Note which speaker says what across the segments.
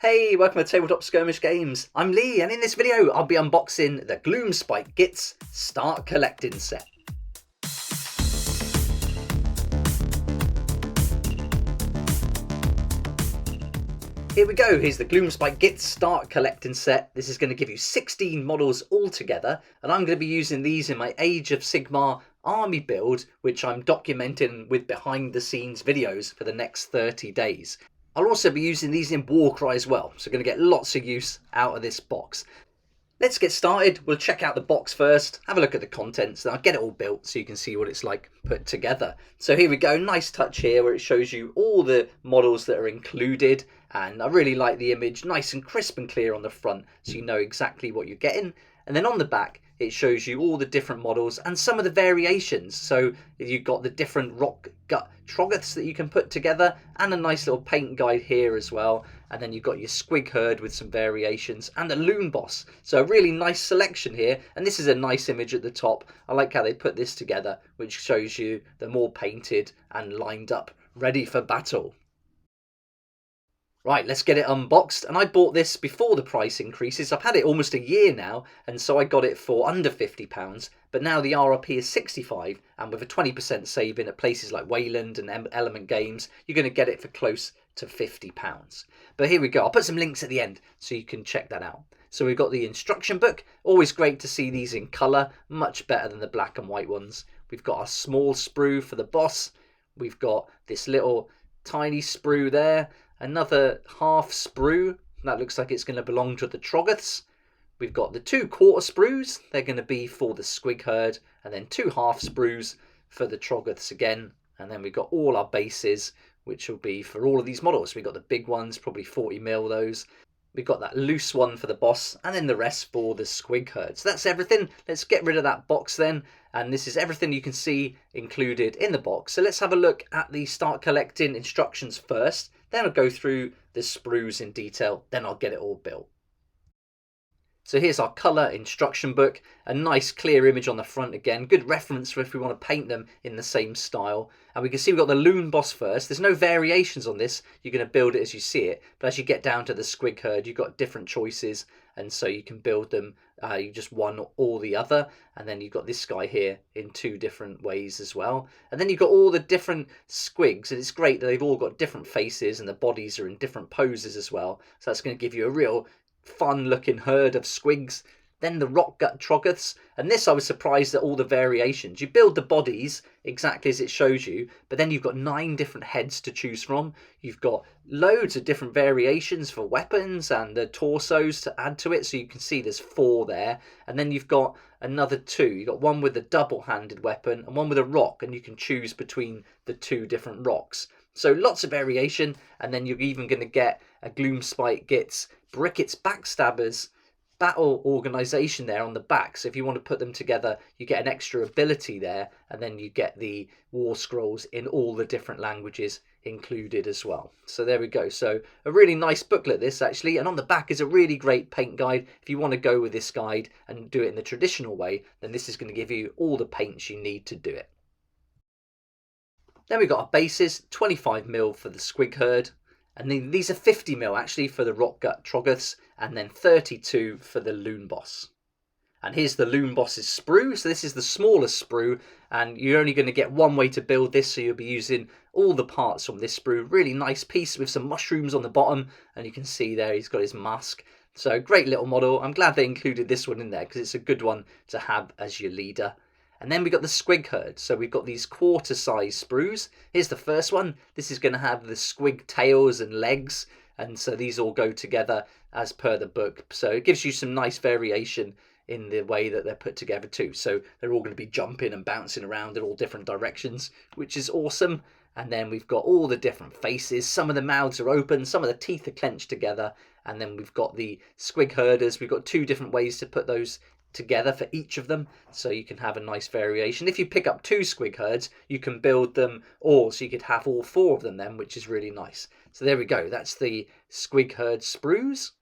Speaker 1: Hey, welcome to Tabletop Skirmish Games. I'm Lee, and in this video I'll be unboxing the GLOOMSPITE GITZ Start Collecting Set. Here we go, here's the GLOOMSPITE GITZ Start Collecting Set. This is going to give you 16 models all together, and I'm going to be using these in my Age of Sigmar army build, which I'm documenting with behind the scenes videos for the next 30 days. I'll also be using these in Warcry as well, so going to get lots of use out of this box. Let's get started. We'll check out the box first, have a look at the contents, then I'll get it all built so you can see what it's like put together. So here we go, nice touch here where it shows you all the models that are included, and I really like the image, nice and crisp and clear on the front so you know exactly what you're getting. And then on the back it shows you all the different models and some of the variations. So you've got the different Gut Troggs that you can put together, and a nice little paint guide here as well. And then you've got your Squig Herd with some variations and a Loon Boss. So a really nice selection here, and this is a nice image at the top. I like how they put this together, which shows you they're more painted and lined up, ready for battle. Right, let's get it unboxed, and I bought this before the price increases. I've had it almost a year now, and so I got it for under £50, but now the RRP is £65, and with a 20% saving at places like Wayland and Element Games, you're going to get it for close to £50. But here we go, I'll put some links at the end so you can check that out. So we've got the instruction book, always great to see these in colour, much better than the black and white ones. We've got our small sprue for the boss, we've got this little tiny sprue there, another half sprue, that looks like it's going to belong to the Troggs. We've got the 2 quarter sprues, they're going to be for the Squig Herd, and then 2 half sprues for the Troggs again. And then we've got all our bases, which will be for all of these models. We've got the big ones, probably 40mm those. We've got that loose one for the boss, and then the rest for the Squig Herd. So that's everything. Let's get rid of that box then. And this is everything you can see included in the box. So let's have a look at the start collecting instructions first. Then I'll go through the sprues in detail. Then I'll get it all built. So here's our colour instruction book, a nice clear image on the front again, good reference for if we want to paint them in the same style. And we can see we've got the Loon Boss first. There's no variations on this, you're going to build it as you see it, but as you get down to the Squig Herd you've got different choices, and so you can build them, you just one or the other. And then you've got this guy here in 2 different ways as well. And then you've got all the different squigs, and it's great that they've all got different faces and the bodies are in different poses as well, so that's going to give you a real fun looking herd of squigs. Then the Gut Troggs, and this I was surprised at all the variations. You build the bodies exactly as it shows you, but then you've got 9 different heads to choose from. You've got loads of different variations for weapons and the torsos to add to it, so you can see there's 4 there. And then you've got another 2. You've got one with a double-handed weapon and one with a rock, and you can choose between the 2 different rocks. So lots of variation. And then you're even going to get a GLOOMSPITE GITZ Brickets Backstabbers battle organization there on the back. So if you want to put them together, you get an extra ability there, and then you get the war scrolls in all the different languages included as well. So there we go. So a really nice booklet this actually, and on the back is a really great paint guide. If you want to go with this guide and do it in the traditional way, then this is going to give you all the paints you need to do it. Then we've got our bases, 25mm for the Squig Herd, and then these are 50mm actually for the Gut Troggs, and then 32 for the Loon Boss. And here's the Loon Boss's sprue. So this is the smallest sprue, and you're only going to get one way to build this, so you'll be using all the parts from this sprue. Really nice piece with some mushrooms on the bottom, and you can see there he's got his mask. So great little model. I'm glad they included this one in there because it's a good one to have as your leader. And then we've got the Squig Herd. So we've got these quarter size sprues. Here's the first one. This is going to have the squig tails and legs, and so these all go together as per the book. So it gives you some nice variation in the way that they're put together too. So they're all going to be jumping and bouncing around in all different directions, which is awesome. And then we've got all the different faces. Some of the mouths are open, some of the teeth are clenched together. And then we've got the Squig Herders. We've got 2 different ways to put those together for each of them, so you can have a nice variation. If you pick up 2 Squig Herds, you can build them all, so you could have all 4 of them then, which is really nice. So there we go, that's the Squig Herd sprues.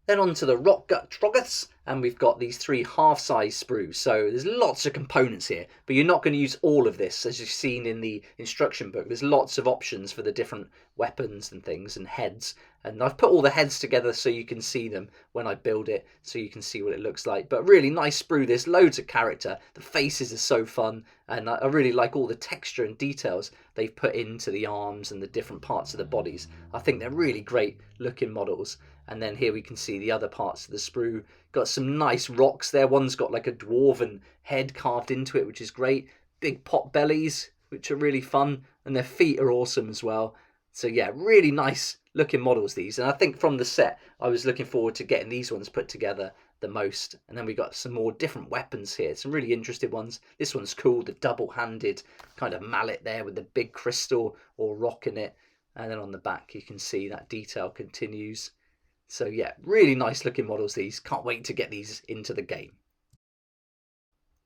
Speaker 1: Then on to the Gut Troggs, and we've got these 3 half-size sprues. So there's lots of components here, but you're not going to use all of this, as you've seen in the instruction book. There's lots of options for the different weapons and things and heads, And I've put all the heads together so you can see them when I build it, so you can see what it looks like. But really nice sprue, this, loads of character. The faces are so fun, and I really like all the texture and details they've put into the arms and the different parts of the bodies. I think they're really great looking models. And then here we can see the other parts of the sprue. Got some nice rocks there. One's got like a dwarven head carved into it, which is great. Big pot bellies, which are really fun, and their feet are awesome as well. So yeah, really nice looking models, these. And I think from the set, I was looking forward to getting these ones put together the most. And then we got some more different weapons here, some really interesting ones. This one's cool, the double-handed kind of mallet there with the big crystal or rock in it. And then on the back, you can see that detail continues. So yeah, really nice looking models, these. Can't wait to get these into the game.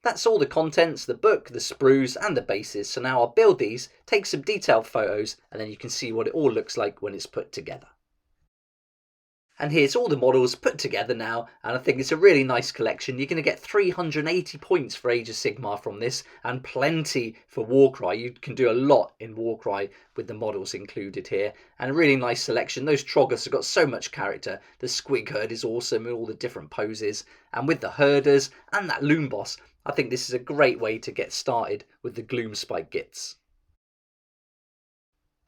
Speaker 1: That's all the contents, the book, the sprues and the bases. So now I'll build these, take some detailed photos, and then you can see what it all looks like when it's put together. And here's all the models put together now, and I think it's a really nice collection. You're going to get 380 points for Age of Sigmar from this, and plenty for Warcry. You can do a lot in Warcry with the models included here, and a really nice selection. Those Troggs have got so much character. The Squig Herd is awesome in all the different poses, and with the Herders and that Loom Boss, I think this is a great way to get started with the GLOOMSPITE GITZ.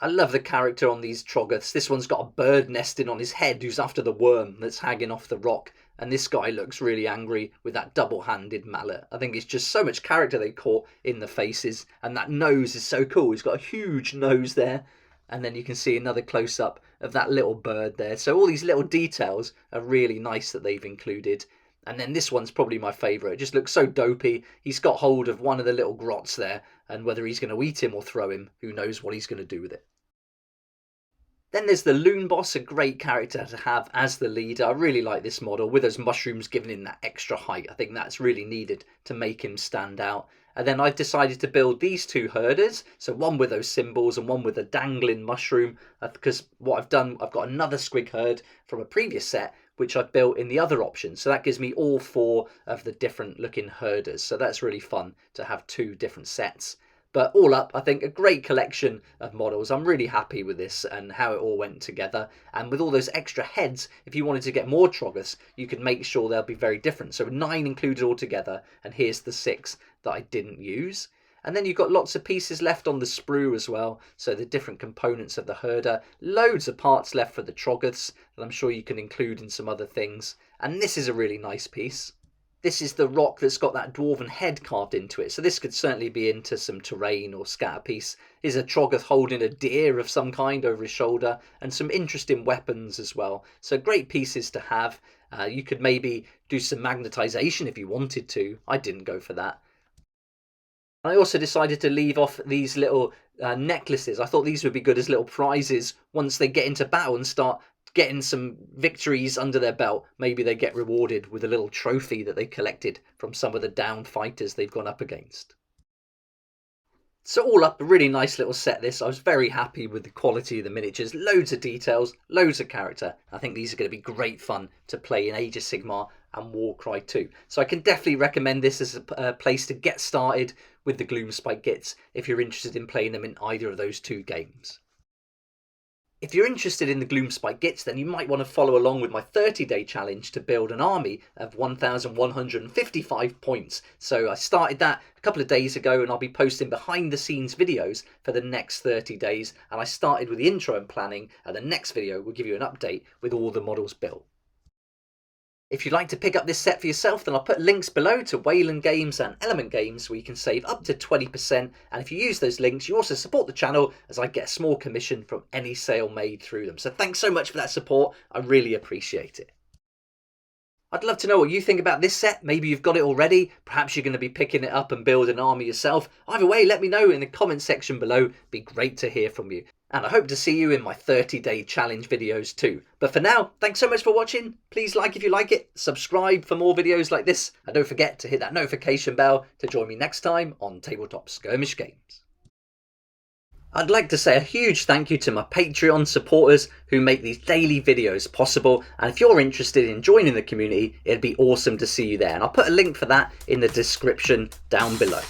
Speaker 1: I love the character on these Troggs. This one's got a bird nesting on his head who's after the worm that's hanging off the rock. And this guy looks really angry with that double-handed mallet. I think it's just so much character they caught in the faces. And that nose is so cool. He's got a huge nose there. And then you can see another close-up of that little bird there. So all these little details are really nice that they've included. And then this one's probably my favourite. It just looks so dopey. He's got hold of one of the little grots there. And whether he's going to eat him or throw him, who knows what he's going to do with it. Then there's the Loom Boss, a great character to have as the leader. I really like this model with those mushrooms giving him that extra height. I think that's really needed to make him stand out. And then I've decided to build these two herders. So one with those symbols and one with a dangling mushroom. Because what I've done, I've got another Squig Herd from a previous set, which I've built in the other option. So that gives me all four of the different looking herders. So that's really fun to have two different sets. But all up, I think a great collection of models. I'm really happy with this and how it all went together. And with all those extra heads, if you wanted to get more Troggs, you could make sure they'll be very different. So 9 included altogether, and here's the 6 that I didn't use. And then you've got lots of pieces left on the sprue as well. So the different components of the herder. Loads of parts left for the Troggs that I'm sure you can include in some other things. And this is a really nice piece. This is the rock that's got that dwarven head carved into it. So this could certainly be into some terrain or scatter piece. Here's a Troggoth holding a deer of some kind over his shoulder. And some interesting weapons as well. So great pieces to have. You could maybe do some magnetization if you wanted to. I didn't go for that. I also decided to leave off these little necklaces. I thought these would be good as little prizes once they get into battle and start getting some victories under their belt. Maybe they get rewarded with a little trophy that they collected from some of the downed fighters they've gone up against. So all up, a really nice little set this. I was very happy with the quality of the miniatures. Loads of details, loads of character. I think these are going to be great fun to play in Age of Sigmar and Warcry too. So I can definitely recommend this as a place to get started with the GLOOMSPITE GITZ if you're interested in playing them in either of those two games. If you're interested in the GLOOMSPITE GITZ, then you might want to follow along with my 30-day challenge to build an army of 1,155 points. So I started that a couple of days ago, and I'll be posting behind-the-scenes videos for the next 30 days. And I started with the intro and planning, and the next video will give you an update with all the models built. If you'd like to pick up this set for yourself, then I'll put links below to Wayland Games and Element Games where you can save up to 20%. And if you use those links, you also support the channel as I get a small commission from any sale made through them. So thanks so much for that support. I really appreciate it. I'd love to know what you think about this set. Maybe you've got it already. Perhaps you're going to be picking it up and building an army yourself. Either way, let me know in the comment section below. It'd be great to hear from you. And I hope to see you in my 30-day challenge videos too. But for now, thanks so much for watching. Please like if you like it. Subscribe for more videos like this. And don't forget to hit that notification bell to join me next time on Tabletop Skirmish Games. I'd like to say a huge thank you to my Patreon supporters who make these daily videos possible. And if you're interested in joining the community, it'd be awesome to see you there. And I'll put a link for that in the description down below.